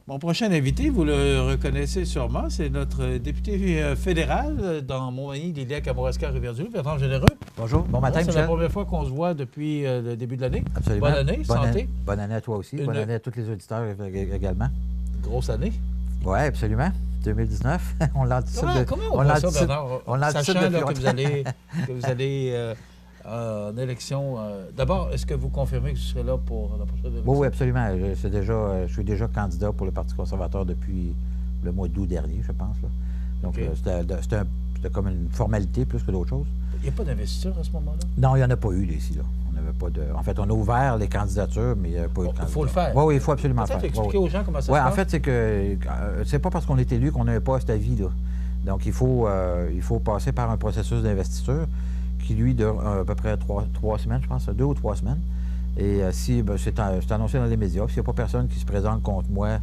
Mon prochain invité, vous le reconnaissez sûrement, c'est notre député fédéral dans Montmagny, Liliac, Kamouraska, Rivière-du-Loup, Bertrand Généreux. Bonjour, bon matin, Michel. C'est la première fois qu'on se voit depuis le début de l'année. Absolument. Bonne année, santé. Bonne année à toi aussi, bonne année à tous les auditeurs également. Grosse année. Oui, absolument. 2019, on l'anticipe. Comment on voit ça, Bernard? Sachant que vous allez en élection. D'abord, est-ce que vous confirmez que vous serez là pour la prochaine élection? Oui, absolument. Je suis déjà candidat pour le Parti conservateur depuis le mois d'août dernier, je pense. Là. Donc, c'était comme une formalité plus que d'autres choses. Il n'y a pas d'investiture à ce moment-là? Non, il n'y en a pas eu ici. Là. On n'avait pas de... En fait, on a ouvert les candidatures, mais il n'y a pas eu de candidature. Il faut le faire. Oui, il faut absolument le faire. Expliquer aux gens comment ça se passe. passe. En fait, c'est que c'est pas parce qu'on est élu qu'on a un poste à vie. Là. Donc, il faut passer par un processus d'investiture qui, lui, dure à peu près 3 semaines, je pense, 2 ou 3 semaines. Et c'est annoncé dans les médias. S'il n'y a pas personne qui se présente contre moi,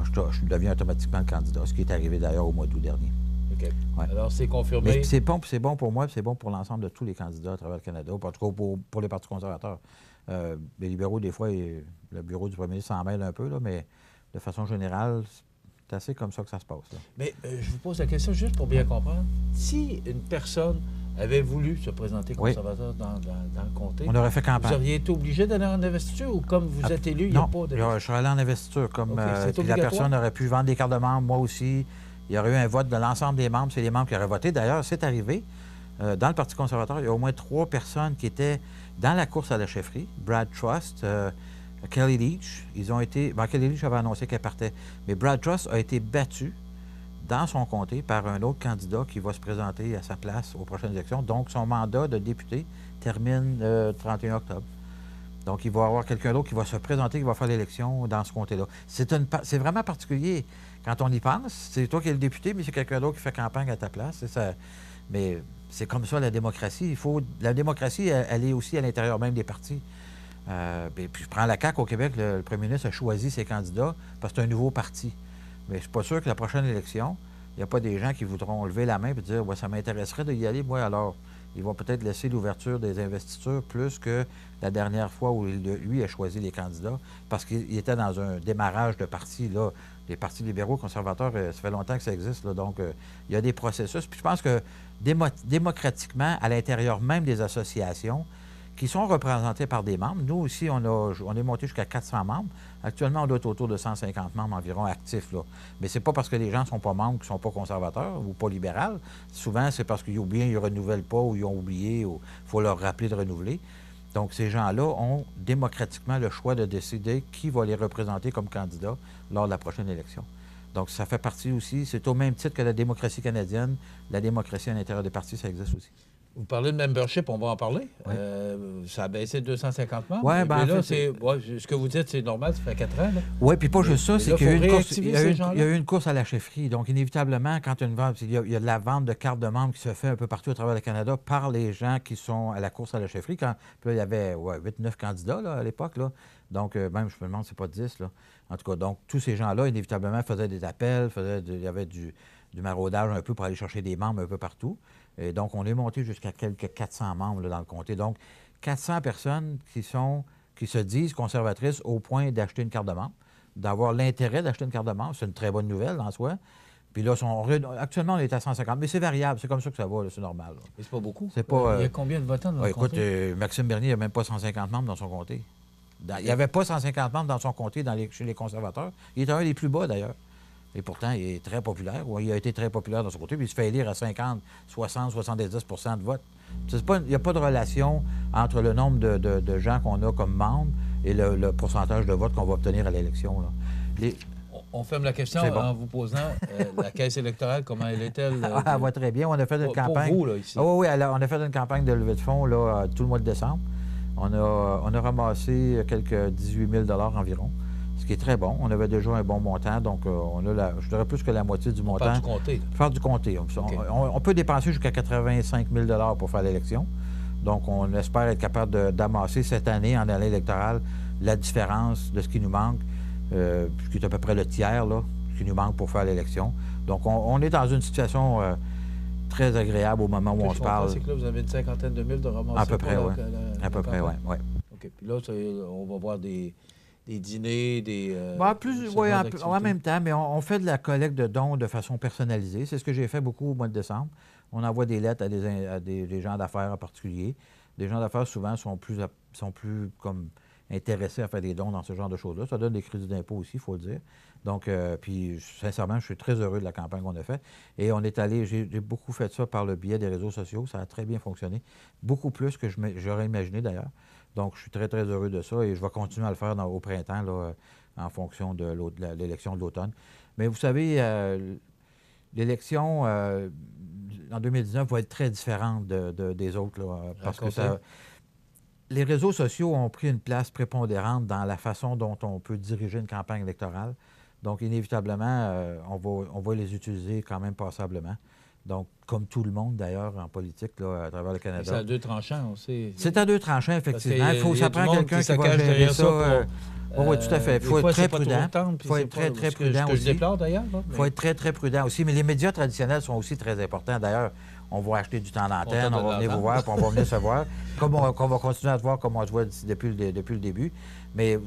je deviens automatiquement le candidat, ce qui est arrivé d'ailleurs au mois d'août dernier. OK. Ouais. Alors, c'est confirmé. Mais c'est bon pour moi, c'est bon pour l'ensemble de tous les candidats à travers le Canada, en tout cas pour les partis conservateurs. Les libéraux, des fois, le bureau du premier ministre s'en mêle un peu, là, mais de façon générale, c'est assez comme ça que ça se passe. Là. Mais je vous pose la question juste pour bien comprendre. Si une personne avait voulu se présenter conservateur dans le comté, on aurait fait campagne. Vous auriez été obligé d'aller en investiture ou comme vous êtes élu, il n'y a pas de... Non, je serais allé en investiture. Puis la personne aurait pu vendre des cartes de membres, moi aussi. Il y aurait eu un vote de l'ensemble des membres. C'est les membres qui auraient voté. D'ailleurs, c'est arrivé. Dans le Parti conservateur, il y a au moins 3 personnes qui étaient dans la course à la chefferie. Brad Trust, Kelly Leach. Ils ont été... Kelly Leach avait annoncé qu'elle partait. Mais Brad Trust a été battu dans son comté par un autre candidat qui va se présenter à sa place aux prochaines élections. Donc, son mandat de député termine le 31 octobre. Donc, il va y avoir quelqu'un d'autre qui va se présenter, qui va faire l'élection dans ce comté-là. C'est vraiment particulier. Quand on y pense, c'est toi qui es le député, mais c'est quelqu'un d'autre qui fait campagne à ta place. Mais c'est comme ça, la démocratie. La démocratie, elle est aussi à l'intérieur même des partis. Puis je prends la CAQ au Québec, le premier ministre a choisi ses candidats parce que c'est un nouveau parti. Mais je ne suis pas sûr que la prochaine élection, il n'y a pas des gens qui voudront lever la main et dire « ça m'intéresserait d'y aller, moi, alors ». Ils vont peut-être laisser l'ouverture des investitures plus que la dernière fois où lui a choisi les candidats parce qu'il était dans un démarrage de parti. Là. Les partis libéraux, conservateurs, ça fait longtemps que ça existe. Là, donc, il y a des processus. Puis je pense que démocratiquement, à l'intérieur même des associations, qui sont représentés par des membres. Nous aussi, on est monté jusqu'à 400 membres. Actuellement, on doit être autour de 150 membres environ actifs. Là. Mais c'est pas parce que les gens ne sont pas membres qu'ils ne sont pas conservateurs ou pas libéraux. Souvent, c'est parce qu'ils oublient, ils ne renouvellent pas ou ils ont oublié ou il faut leur rappeler de renouveler. Donc, ces gens-là ont démocratiquement le choix de décider qui va les représenter comme candidat lors de la prochaine élection. Donc, ça fait partie aussi, c'est au même titre que la démocratie canadienne, la démocratie à l'intérieur des partis, ça existe aussi. Vous parlez de membership, on va en parler. Oui. Ça a baissé de 250 membres. Oui, mais là, ce que vous dites, c'est normal, ça fait 4 ans. Oui, puis pas juste ça, c'est qu'il y a eu une course à la chefferie. Donc, inévitablement, quand il y a de la vente de cartes de membres qui se fait un peu partout à travers le Canada par les gens qui sont à la course à la chefferie. Puis là, il y avait 8-9 candidats là, à l'époque. Là. Donc, même, je me demande, c'est pas 10. Là. En tout cas, donc, tous ces gens-là, inévitablement, faisaient des appels, il y avait du maraudage un peu pour aller chercher des membres un peu partout. Et donc, on est monté jusqu'à quelques 400 membres là, dans le comté. Donc, 400 personnes qui se disent conservatrices au point d'acheter une carte de membre, d'avoir l'intérêt d'acheter une carte de membre. C'est une très bonne nouvelle en soi. Puis là, actuellement, on est à 150, mais c'est variable. C'est comme ça que ça va, c'est normal. Là. Mais c'est pas beaucoup. C'est pas, il y a combien de votants dans le comté? Écoute, Maxime Bernier n'a même pas 150 membres dans son comté. Il n'y avait pas 150 membres dans son comté chez les conservateurs. Il était un des plus bas, d'ailleurs. Et pourtant, il est très populaire. Il a été très populaire dans son côté. Puis il se fait élire à 50, 60, 70 de vote. Il n'y a pas de relation entre le nombre de gens qu'on a comme membres et le pourcentage de vote qu'on va obtenir à l'élection. On ferme la question en vous posant la caisse électorale, comment elle est-elle? Elle va très bien. On a fait une campagne. Pour vous, là, ici. Oui, on a fait une campagne de levée de fonds là, tout le mois de décembre. On a ramassé quelques 18 000 $, ce qui est très bon. On avait déjà un bon montant, donc on a, je dirais plus que la moitié du montant. Faire du comté. Faire du comté. Okay. On peut dépenser jusqu'à 85 000 $ pour faire l'élection. Donc, on espère être capable d'amasser cette année, en année électorale, la différence de ce qui nous manque, ce qui est à peu près le tiers, là, ce qui nous manque pour faire l'élection. Donc, on est dans une situation très agréable au moment où on se parle. C'est que là, vous avez une cinquantaine de mille de ramassés. À peu près, oui. À peu près, oui. OK. Puis là, on va voir des des dîners, des... Oui, en même temps, mais on fait de la collecte de dons de façon personnalisée. C'est ce que j'ai fait beaucoup au mois de décembre. On envoie des lettres à des gens d'affaires en particulier. Les gens d'affaires, souvent, sont plus comme intéressés à faire des dons dans ce genre de choses-là. Ça donne des crédits d'impôt aussi, il faut le dire. Donc, puis, sincèrement, je suis très heureux de la campagne qu'on a faite. Et on est allé, j'ai beaucoup fait ça par le biais des réseaux sociaux. Ça a très bien fonctionné. Beaucoup plus que j'aurais imaginé, d'ailleurs. Donc, je suis très, très heureux de ça et je vais continuer à le faire au printemps, là, en fonction de l'élection de l'automne. Mais vous savez, l'élection en 2019 va être très différente des autres, là, parce que les réseaux sociaux ont pris une place prépondérante dans la façon dont on peut diriger une campagne électorale. Donc, inévitablement, on va les utiliser quand même passablement. Donc, comme tout le monde, d'ailleurs, en politique, là, à travers le Canada. C'est à deux tranchants aussi. C'est à deux tranchants, effectivement. Ça prend quelqu'un qui va gérer ça. Oui, tout à fait. Il faut être très prudent. Il faut être très, très prudent aussi. Je déplore, d'ailleurs. Il faut être très, très prudent aussi. Mais les médias traditionnels sont aussi très importants. D'ailleurs, on va acheter du temps d'antenne, on va venir vous voir, puis on va venir se voir. Comme on va continuer à se voir comme on se voit depuis le début. Mais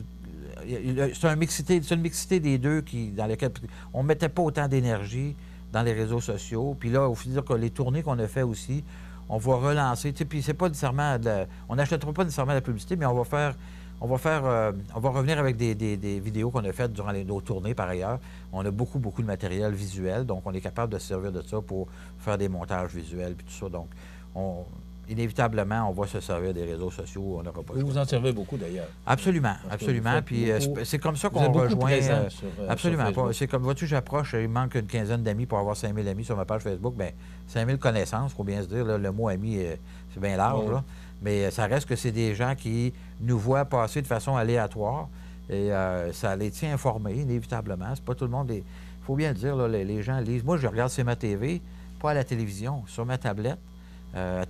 c'est une mixité des deux dans lesquelles on ne mettait pas autant d'énergie dans les réseaux sociaux. Puis là, il faut dire que les tournées qu'on a fait aussi, on va relancer. Puis c'est pas nécessairement on n'achètera pas nécessairement la publicité, mais on va revenir avec des vidéos qu'on a faites durant nos tournées, par ailleurs. On a beaucoup, beaucoup de matériel visuel, donc on est capable de se servir de ça pour faire des montages visuels puis tout ça. Donc, inévitablement, on va se servir des réseaux sociaux. On n'aura pas le choix. Vous en servez beaucoup, d'ailleurs. Absolument, absolument. Puis c'est comme ça qu'on rejoint... absolument. C'est comme, vois-tu, j'approche, il manque une quinzaine d'amis pour avoir 5000 amis sur ma page Facebook. Bien, 5000 connaissances, il faut bien se dire. Là, le mot ami, c'est bien large, là. Mais ça reste que c'est des gens qui nous voient passer de façon aléatoire et ça les tient informés, inévitablement. C'est pas tout le monde... Il faut bien le dire, là, les gens lisent. Moi, je regarde CMA TV, pas à la télévision, sur ma tablette,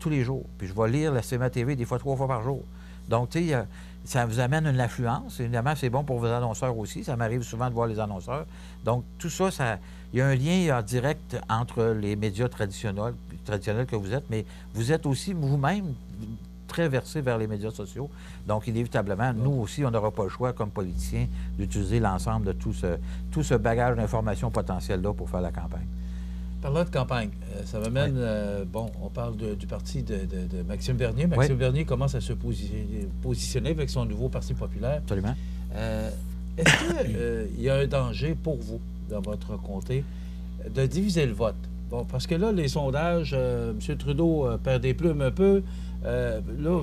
tous les jours. Puis je vais lire la CMA TV des fois 3 fois par jour. Donc, tu sais, ça vous amène une affluence. Évidemment, c'est bon pour vos annonceurs aussi. Ça m'arrive souvent de voir les annonceurs. Donc, tout ça, il y a un lien direct entre les médias traditionnels que vous êtes, mais vous êtes aussi vous-même très versé vers les médias sociaux. Donc, inévitablement, nous aussi, on n'aura pas le choix, comme politiciens, d'utiliser l'ensemble de tout ce bagage d'informations potentielles-là pour faire la campagne. Parlant de campagne, ça m'amène... on parle du parti de Maxime Bernier. Maxime Bernier commence à se positionner avec son nouveau Parti populaire. Absolument. Est-ce qu'il y a un danger pour vous, dans votre comté, de diviser le vote? Bon, parce que là, les sondages, M. Trudeau perd des plumes un peu. Là,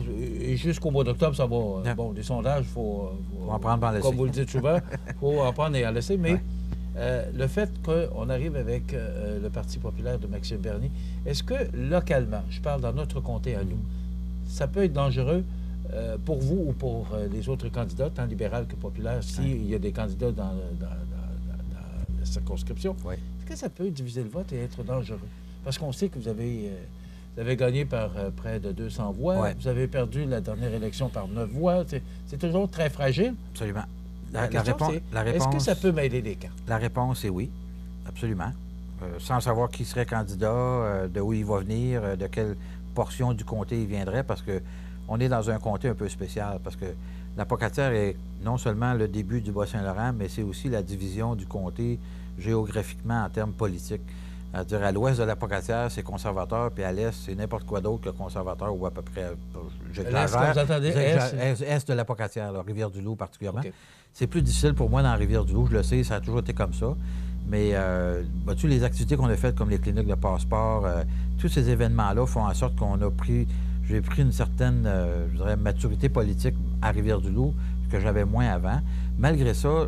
jusqu'au mois d'octobre, ça va. Bon, des sondages, il faut en prendre en laisser. Comme vous le dites souvent, il faut en prendre et en laisser. Mais le fait qu'on arrive avec le Parti populaire de Maxime Bernier, est-ce que localement, je parle dans notre comté à nous, ça peut être dangereux pour vous ou pour les autres candidats, tant libéral que populaire, s'il y a des candidats dans la circonscription? Oui. Est-ce que ça peut diviser le vote et être dangereux? Parce qu'on sait que vous avez gagné par près de 200 voix. Ouais. Vous avez perdu la dernière élection par 9 voix. C'est toujours très fragile. Absolument. La réponse, est-ce que ça peut mêler les cartes? La réponse est oui, absolument. Sans savoir qui serait candidat, de où il va venir, de quelle portion du comté il viendrait, parce qu'on est dans un comté un peu spécial, parce que la Pocatière est non seulement le début du Bas-Saint-Laurent, mais c'est aussi la division du comté géographiquement en termes politiques. C'est-à-dire, à l'ouest de la Pocatière, c'est conservateur, puis à l'est, c'est n'importe quoi d'autre que conservateur, ou à peu près... Est de la Pocatière, Rivière-du-Loup particulièrement. Okay. C'est plus difficile pour moi dans Rivière-du-Loup, je le sais, ça a toujours été comme ça. Mais, vois-tu, les activités qu'on a faites, comme les cliniques de passeport, tous ces événements-là font en sorte qu'on a pris... J'ai pris une certaine, je dirais, maturité politique à Rivière-du-Loup que j'avais moins avant. Malgré ça,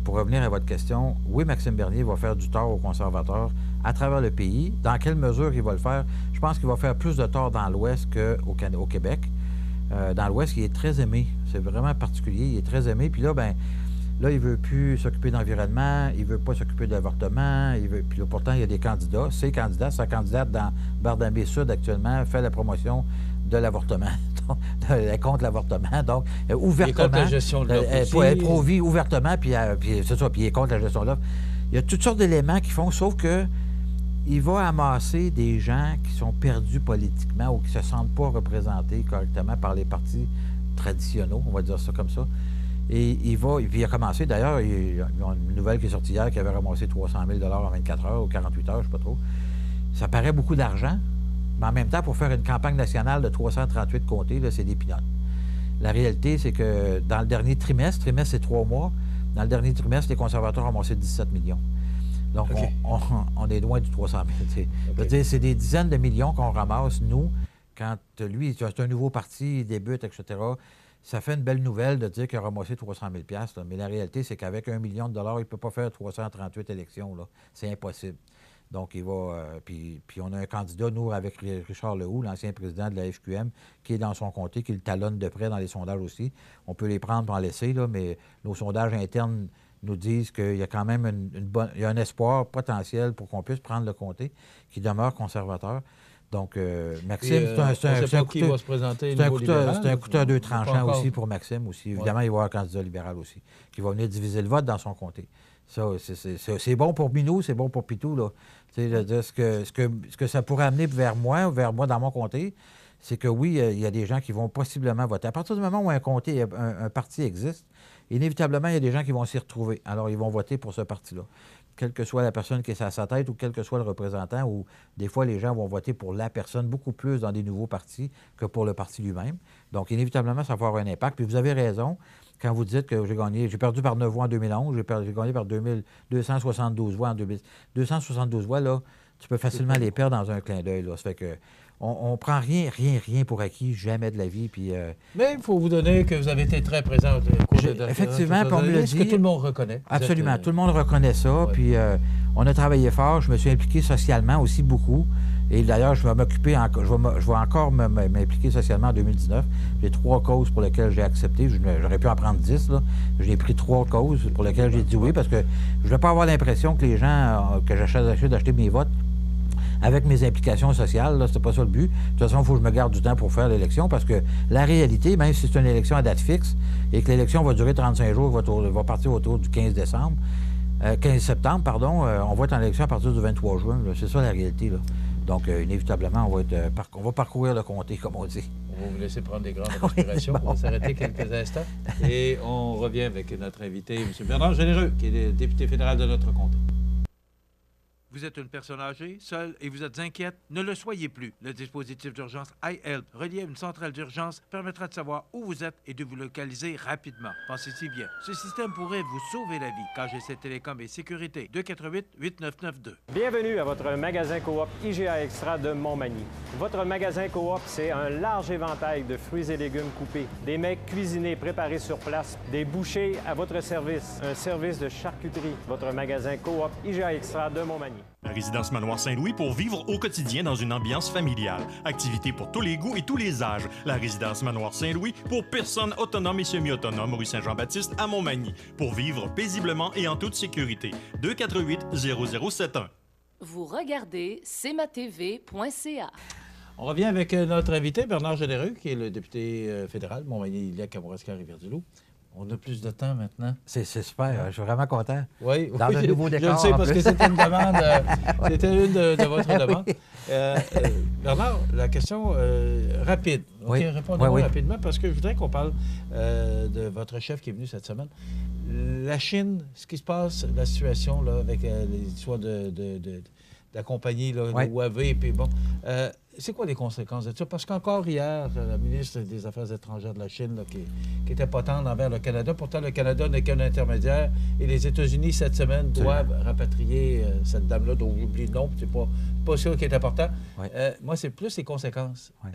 pour revenir à votre question, oui, Maxime Bernier va faire du tort aux conservateurs à travers le pays. Dans quelle mesure il va le faire? Je pense qu'il va faire plus de tort dans l'Ouest qu'au Québec. Dans l'Ouest, il est très aimé. C'est vraiment particulier. Il est très aimé. Puis là, il ne veut plus s'occuper d'environnement. Il ne veut pas s'occuper d'avortement. Puis là, pourtant, il y a des candidats. Sa candidate dans Barnabé-Sud actuellement fait la promotion de l'avortement. Elle est contre l'avortement. Donc, ouvertement. Il est contre la gestion de l'offre. Elle est pro-vie ouvertement, puis c'est ça, puis il est contre la gestion de l'offre. Il y a toutes sortes d'éléments qui font, sauf que il va amasser des gens qui sont perdus politiquement ou qui ne se sentent pas représentés correctement par les partis traditionnels, on va dire ça comme ça. Et il a commencé, d'ailleurs, il y a une nouvelle qui est sortie hier qui avait ramassé 300 000 en 24 heures ou 48 heures, je ne sais pas trop. Ça paraît beaucoup d'argent, mais en même temps, pour faire une campagne nationale de 338 comtés, là, c'est des pinottes. La réalité, c'est que dans le dernier trimestre c'est 3 mois, dans le dernier trimestre, les conservateurs ont ramassé 17 millions. Donc, okay. on est loin du 300 000. Okay. C'est des dizaines de millions qu'on ramasse, nous, quand lui, c'est un nouveau parti, il débute, etc. Ça fait une belle nouvelle de dire qu'il a ramassé 300 000 $, mais la réalité, c'est qu'avec $1 million, il ne peut pas faire 338 élections. C'est impossible. Donc, il va... puis on a un candidat, nous, avec Richard Lehoux, l'ancien président de la FQM, qui est dans son comté, qui le talonne de près dans les sondages aussi. On peut les prendre pour en laisser, là, mais nos sondages internes nous disent qu'il y a quand même il y a un espoir potentiel pour qu'on puisse prendre le comté, qui demeure conservateur. Donc, Maxime, c'est un couteau à deux tranchants aussi pour Maxime aussi. Évidemment, il va y avoir un candidat libéral aussi, qui va venir diviser le vote dans son comté. Ça, c'est bon pour Minou, c'est bon pour Pitou, là. Ce que ça pourrait amener vers moi dans mon comté, c'est que oui, il y a des gens qui vont possiblement voter. À partir du moment où un comté, un parti existe, inévitablement, il y a des gens qui vont s'y retrouver. Alors, ils vont voter pour ce parti-là. Quelle que soit la personne qui est à sa tête ou quel que soit le représentant, ou des fois, les gens vont voter pour la personne beaucoup plus dans des nouveaux partis que pour le parti lui-même. Donc, inévitablement, ça va avoir un impact. Puis vous avez raison quand vous dites que j'ai perdu par 9 voix en 2011, j'ai gagné par 272 voix en 2000. 272 voix, là, tu peux facilement les perdre dans un clin d'œil. Ça fait que on prend rien pour acquis, jamais de la vie. Puis, mais il faut vous donner que vous avez été très présent. Effectivement, puis on me l'a dit. Que tout le monde reconnaît. Absolument, tout le monde reconnaît ça. Ouais. Puis on a travaillé fort. Je me suis impliqué socialement aussi beaucoup. Et d'ailleurs, je vais encore m'impliquer socialement en 2019. J'ai 3 causes pour lesquelles j'ai accepté. J'aurais pu en prendre 10. Là. J'ai pris 3 causes pour lesquelles j'ai dit oui, parce que je ne veux pas avoir l'impression que les gens, que j'achète d'acheter mes votes avec mes implications sociales, c'est pas ça le but. De toute façon, il faut que je me garde du temps pour faire l'élection, parce que la réalité, même si c'est une élection à date fixe et que l'élection va durer 35 jours, va partir autour du 15 septembre, pardon, on va être en élection à partir du 23 juin. C'est ça la réalité, là. Donc, inévitablement, on va parcourir le comté, comme on dit. On va vous laisser prendre des grandes respirations. Oui, bon. On va s'arrêter quelques instants et on revient avec notre invité, M. Bernard Généreux, qui est le député fédéral de notre comté. Vous êtes une personne âgée, seule et vous êtes inquiète? Ne le soyez plus. Le dispositif d'urgence iHelp, relié à une centrale d'urgence, permettra de savoir où vous êtes et de vous localiser rapidement. Pensez-y bien. Ce système pourrait vous sauver la vie. KGC Télécom et Sécurité, 248-8992. Bienvenue à votre magasin Coop IGA Extra de Montmagny. Votre magasin Coop, c'est un large éventail de fruits et légumes coupés, des mets cuisinés préparés sur place, des bouchées à votre service, un service de charcuterie. Votre magasin Coop IGA Extra de Montmagny. La résidence Manoir Saint-Louis pour vivre au quotidien dans une ambiance familiale. Activités pour tous les goûts et tous les âges. La résidence Manoir Saint-Louis pour personnes autonomes et semi-autonomes, rue Saint-Jean-Baptiste à Montmagny. Pour vivre paisiblement et en toute sécurité. 248-0071. Vous regardez cmatv.ca. On revient avec notre invité, Bernard Généreux, qui est le député fédéral Montmagny-Iliac-Kamouraska-Rivière-du-Loup. On a plus de temps maintenant. C'est super. Je suis vraiment content. Oui, dans un nouveau décor. Je le sais parce que c'était une demande. C'était une de votre demande. Bernard, la question rapide. Oui. Répondez-moi rapidement parce que je voudrais qu'on parle de votre chef qui est venu cette semaine. La Chine, ce qui se passe, la situation là, avec les histoires de la compagnie, là, le Huawei, puis bon. C'est quoi les conséquences de ça? Parce qu'encore hier, la ministre des Affaires étrangères de la Chine, là, qui était pas tendre envers le Canada, pourtant le Canada n'est qu'un intermédiaire, et les États-Unis, cette semaine, doivent rapatrier cette dame-là, dont j'oublie le nom, c'est pas sûr qui est important. Oui. Moi, c'est plus les conséquences. Oui.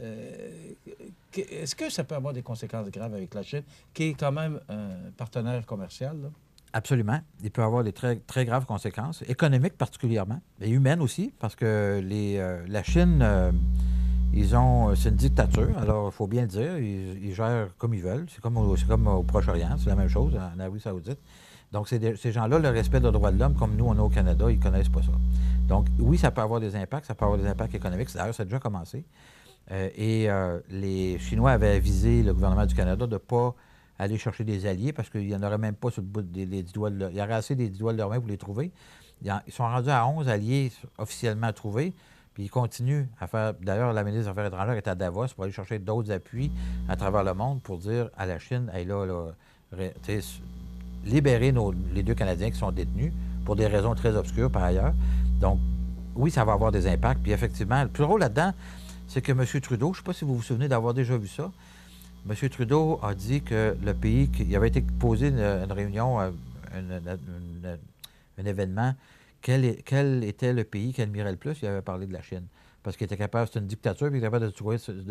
Est-ce que ça peut avoir des conséquences graves avec la Chine, qui est quand même un partenaire commercial, là? Absolument. Il peut avoir des très, très graves conséquences, économiques particulièrement, et humaines aussi, parce que la Chine, c'est une dictature, alors il faut bien le dire, ils gèrent comme ils veulent. C'est comme au Proche-Orient, c'est la même chose, en Arabie Saoudite. Donc, ces gens-là, le respect des droits de l'homme, comme nous, on a au Canada, ils ne connaissent pas ça. Donc, oui, ça peut avoir des impacts, ça peut avoir des impacts économiques. D'ailleurs, ça a déjà commencé. Les Chinois avaient avisé le gouvernement du Canada de ne pas aller chercher des alliés parce qu'il n'y en aurait même pas sur le bout des 10 doigts il y aurait assez des 10 doigts de leur main pour les trouver. Ils sont rendus à 11 alliés officiellement trouvés, puis ils continuent à faire... D'ailleurs, la ministre des Affaires étrangères est à Davos pour aller chercher d'autres appuis à travers le monde pour dire à la Chine, hey, là libérer les 2 Canadiens qui sont détenus pour des raisons très obscures par ailleurs. Donc, oui, ça va avoir des impacts. Puis effectivement, le plus drôle là-dedans, c'est que M. Trudeau, je ne sais pas si vous vous souvenez d'avoir déjà vu ça, M. Trudeau a dit que le pays, il avait été posé une réunion, un événement, quel était le pays qui admirait le plus, il avait parlé de la Chine. Parce qu'il était capable, c'est une dictature, puis il était capable de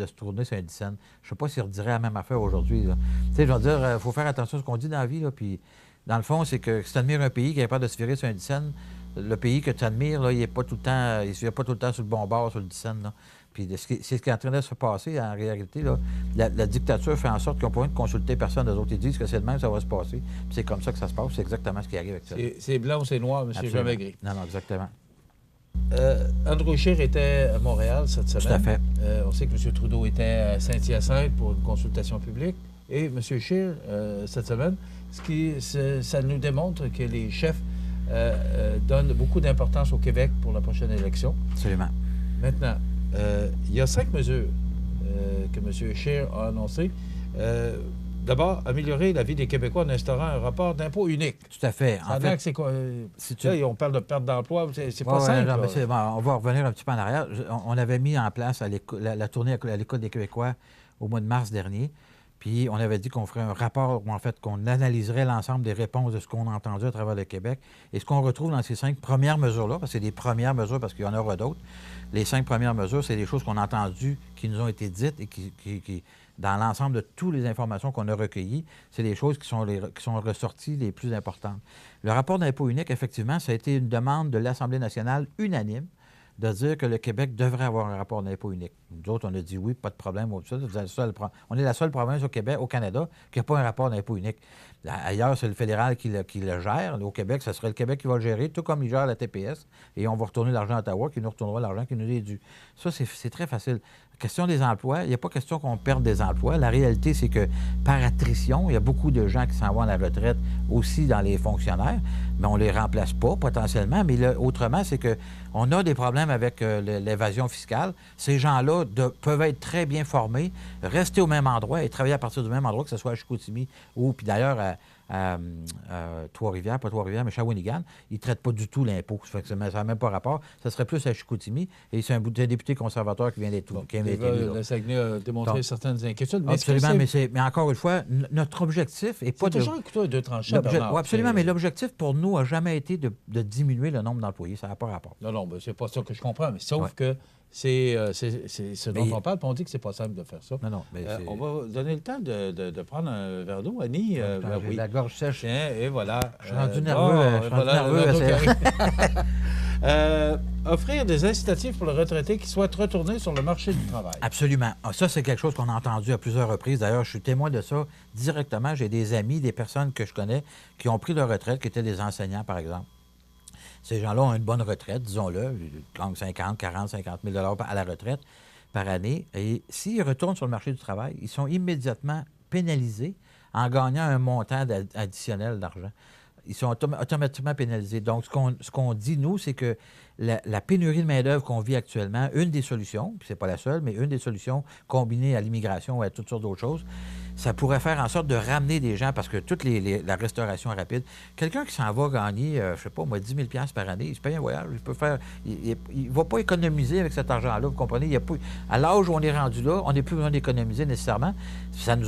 se tourner sur un dixaine. Je ne sais pas s'il redirait la même affaire aujourd'hui. Tu sais, je veux dire, il faut faire attention à ce qu'on dit dans la vie, là, puis dans le fond, c'est que si tu admires un pays qui est capable de se virer sur un dixaine, le pays que tu admires, il n'est pas tout le temps, il ne pas tout le temps sur le bon bord, sur le dixaine, là. Puis c'est ce qui est en train de se passer en réalité. Là. La dictature fait en sorte qu'ils n'ont pas besoin de consulter personne. Les autres, ils disent que c'est de même, ça va se passer. Puis c'est comme ça que ça se passe. C'est exactement ce qui arrive avec ça. C'est blanc ou c'est noir, M. Jamais gris. Non, exactement. Andrew Scheer était à Montréal cette semaine. Tout à fait. On sait que M. Trudeau était à Saint-Hyacinthe pour une consultation publique. Et M. Scheer, cette semaine, ça nous démontre que les chefs donnent beaucoup d'importance au Québec pour la prochaine élection. Absolument. Maintenant, il y a 5 mesures que M. Scheer a annoncées. D'abord, améliorer la vie des Québécois en instaurant un rapport d'impôt unique. Tout à fait. En fait, c'est quoi? Là, on parle de perte d'emploi. C'est pas simple. Non, mais on va revenir un petit peu en arrière. On avait mis en place la tournée à l'École des Québécois au mois de mars dernier. Puis on avait dit qu'on ferait un rapport où, en fait, qu'on analyserait l'ensemble des réponses de ce qu'on a entendu à travers le Québec. Et ce qu'on retrouve dans ces 5 premières mesures-là, parce que c'est des premières mesures, parce qu'il y en aura d'autres, les 5 premières mesures, c'est des choses qu'on a entendues, qui nous ont été dites et qui dans l'ensemble de toutes les informations qu'on a recueillies, c'est des choses qui sont ressorties les plus importantes. Le rapport d'impôt unique, effectivement, ça a été une demande de l'Assemblée nationale unanime de dire que le Québec devrait avoir un rapport d'impôt unique. Nous autres, on a dit oui, pas de problème. On est la seule province au Québec, au Canada, qui n'a pas un rapport d'impôt unique. Ailleurs, c'est le fédéral qui le gère. Au Québec, ce serait le Québec qui va le gérer, tout comme il gère la TPS. Et on va retourner l'argent à Ottawa, qui nous retournera l'argent qui nous est dû. Ça, c'est très facile. Question des emplois, il n'y a pas question qu'on perde des emplois. La réalité, c'est que par attrition, il y a beaucoup de gens qui s'en vont à la retraite aussi dans les fonctionnaires, mais on ne les remplace pas potentiellement. Mais autrement, c'est qu'on a des problèmes avec l'évasion fiscale. Ces gens-là peuvent être très bien formés, rester au même endroit et travailler à partir du même endroit, que ce soit à Chicoutimi ou, puis d'ailleurs, à Trois-Rivières, pas Trois-Rivières, mais Shawinigan, ils ne traitent pas du tout l'impôt. Ça n'a même pas rapport. Ça serait plus à Chicoutimi. Et c'est un député conservateur qui vient d'être élu. Le Saguenay a démontré certaines inquiétudes. Mais absolument, mais encore une fois, notre objectif n'est pas de... C'est toujours un couteau de tranchant, Bernard. Oui, absolument, mais l'objectif pour nous n'a jamais été de diminuer le nombre d'employés. Ça n'a pas rapport. Non, c'est pas ça que je comprends, mais sauf que c'est ce dont on parle, puis on dit que c'est pas simple de faire ça. Non, mais on va donner le temps de prendre un verre d'eau, Annie. Oui. La gorge sèche. Tiens, et voilà. Je suis rendu nerveux. Offrir des incitatifs pour le retraité qui souhaite retourner sur le marché du travail. Absolument. Ça, c'est quelque chose qu'on a entendu à plusieurs reprises. D'ailleurs, je suis témoin de ça directement. J'ai des amis, des personnes que je connais qui ont pris leur retraite, qui étaient des enseignants, par exemple. Ces gens-là ont une bonne retraite, disons-le, 50, 40, 50 000 $ à la retraite par année. Et s'ils retournent sur le marché du travail, ils sont immédiatement pénalisés en gagnant un montant additionnel d'argent. Ils sont automatiquement pénalisés. Donc, ce qu'on dit, nous, c'est que la pénurie de main-d'œuvre qu'on vit actuellement, une des solutions, puis c'est pas la seule, mais une des solutions combinées à l'immigration ou à toutes sortes d'autres choses, ça pourrait faire en sorte de ramener des gens, parce que toute la restauration rapide, quelqu'un qui s'en va gagner, je sais pas, moi, 10 000 $ par année, il se paye un voyage, il ne va pas économiser avec cet argent-là, vous comprenez? À l'âge où on est rendu là, on n'est plus besoin d'économiser nécessairement. Ça nous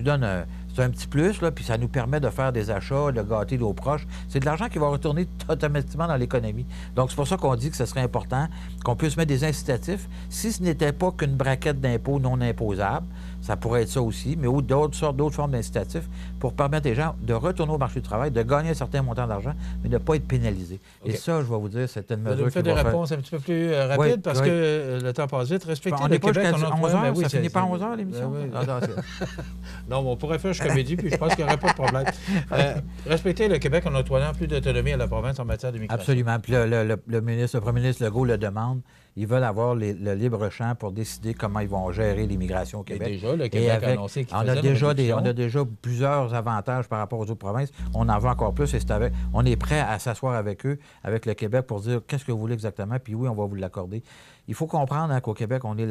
donne c'est un petit plus, là, puis ça nous permet de faire des achats, de gâter nos proches. C'est de l'argent qui va retourner automatiquement dans l'économie. Donc, c'est pour ça qu'on dit que ce serait important qu'on puisse mettre des incitatifs. Si ce n'était pas qu'une braquette d'impôts non imposables, ça pourrait être ça aussi, mais d'autres formes d'incitatifs pour permettre aux gens de retourner au marché du travail, de gagner un certain montant d'argent, mais de ne pas être pénalisés. Okay. Et ça, je vais vous dire, c'est une mesure qui va faire... des réponses un petit peu plus rapides, parce que le temps passe vite. Respecter le Québec... On est pas jusqu'à 11h, ça finit pas à 11h, l'émission? Non, mais on pourrait faire jusqu'à midi, puis je pense qu'il n'y aurait pas de problème. Respecter le Québec en octroyant plus d'autonomie à la province en matière d'immigration. Absolument. Puis le premier ministre Legault le demande. Ils veulent avoir le libre champ pour décider comment ils vont gérer l'immigration au Québec. Et déjà, le Québec a annoncé qu'il faisait on a déjà plusieurs avantages par rapport aux autres provinces. On en veut encore plus et on est prêt à s'asseoir avec eux, avec le Québec, pour dire qu'est-ce que vous voulez exactement, puis oui, on va vous l'accorder. il faut comprendre hein, qu'au Québec, on est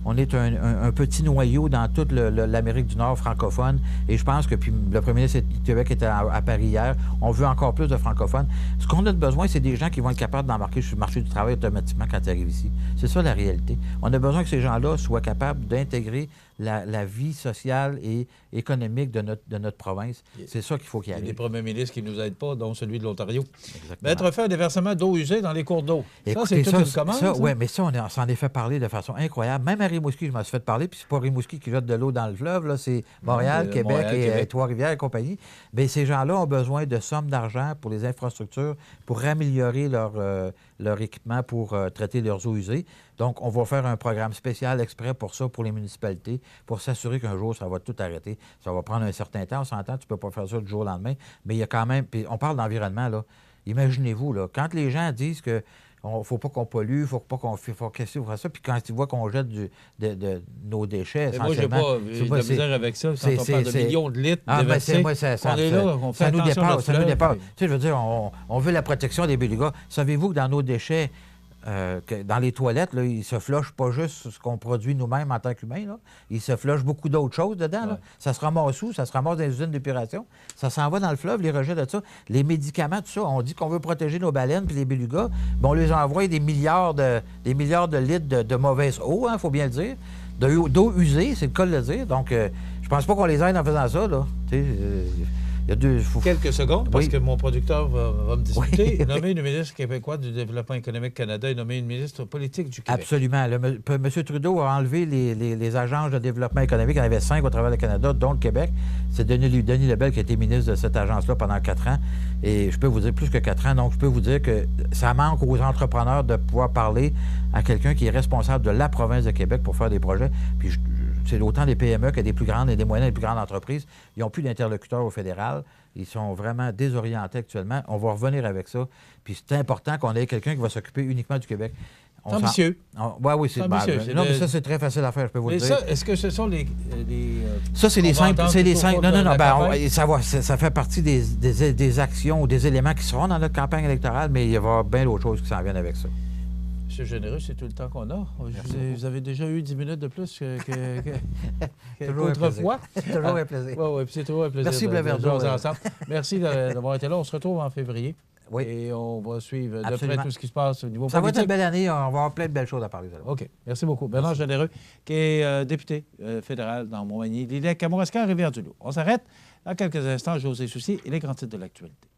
on est un petit noyau dans toute l'Amérique du Nord francophone. Et je pense que, puis le premier ministre du Québec était à Paris hier, on veut encore plus de francophones. Ce qu'on a besoin, c'est des gens qui vont être capables d'embarquer sur le marché du travail automatiquement quand ils arrivent ici. C'est ça la réalité. On a besoin que ces gens-là soient capables d'intégrer la vie sociale et économique de notre province. C'est ça qu'il faut qu'il y ait. Il y a des premiers ministres qui ne nous aident pas, dont celui de l'Ontario. Exactement. Mettre fin à des versements d'eau usée dans les cours d'eau. Écoutez, ça, c'est toute une commande. Oui, mais ça, on s'en est fait parler de façon incroyable. Même à Rimouski, je m'en suis fait parler, puis c'est pas Rimouski qui jette de l'eau dans le fleuve, là, c'est Montréal, Québec et Trois-Rivières et compagnie. Mais ces gens-là ont besoin de sommes d'argent pour les infrastructures, pour améliorer leur équipement, pour traiter leurs eaux usées. Donc, on va faire un programme spécial exprès pour ça, pour les municipalités, pour s'assurer qu'un jour, ça va tout arrêter. Ça va prendre un certain temps, on s'entend, tu ne peux pas faire ça du jour au lendemain, mais il y a quand même... Puis on parle d'environnement, là. Imaginez-vous, là, quand les gens disent que ne faut pas qu'on pollue, faut pas qu'on fasse ça, puis quand ils voient qu'on jette nos déchets, essentiellement... Moi, j'ai pas de misère avec ça, quand on parle de millions de litres déversés, ça nous dépasse. Tu sais, je veux dire, on veut la protection des belugas. Savez-vous que dans nos déchets, dans les toilettes, là, il se flush pas juste ce qu'on produit nous-mêmes en tant qu'humains. Là. Il se flush beaucoup d'autres choses dedans. Là. Ça se ramasse où? Ça se ramasse dans les usines d'épuration. Ça s'en va dans le fleuve, les rejets de ça. Les médicaments, tout ça, on dit qu'on veut protéger nos baleines puis les belugas. Bien, on les envoie des milliards de litres de mauvaise eau, il faut bien le dire. D'eau usée, c'est le cas de le dire. Donc, je pense pas qu'on les aide en faisant ça. Là. Quelques secondes, parce que mon producteur va me discuter. Oui. Nommer une ministre québécois du Développement économique Canada et nommer une ministre politique du Québec. Absolument. M. Trudeau a enlevé les agences de développement économique. Il y en avait 5 au travers du Canada, dont le Québec. C'est Denis Lebel qui a été ministre de cette agence-là pendant 4 ans. Et je peux vous dire plus que 4 ans. Donc, je peux vous dire que ça manque aux entrepreneurs de pouvoir parler à quelqu'un qui est responsable de la province de Québec pour faire des projets. Puis c'est autant des PME que des plus grandes et des moyennes et des plus grandes entreprises. Ils n'ont plus d'interlocuteurs au fédéral. Ils sont vraiment désorientés actuellement. On va revenir avec ça. Puis c'est important qu'on ait quelqu'un qui va s'occuper uniquement du Québec. C'est ambitieux. Oui, c'est ambitieux. Non, mais ça, c'est très facile à faire, je peux vous le dire. Ça, est-ce que ce sont les ça, c'est les 5. C'est les 5. Non, ça fait partie des actions ou des éléments qui seront dans notre campagne électorale, mais il y aura bien d'autres choses qui s'en viennent avec ça. M. Généreux, c'est tout le temps qu'on a. Vous avez déjà eu 10 minutes de plus qu'autrefois. C'est toujours un plaisir. Oui, c'est toujours un plaisir. Merci, Blaverdo. Merci d'avoir été là. On se retrouve en février. Oui. Et on va suivre de près tout ce qui se passe au niveau politique. Ça va être une belle année. On va avoir plein de belles choses à parler. OK. Merci beaucoup. Bernard Généreux, qui est député fédéral dans Montmagny. Lillet Kamouraska, Rivière-du-Loup. On s'arrête. Dans quelques instants, José Soucy et les grands titres de l'actualité.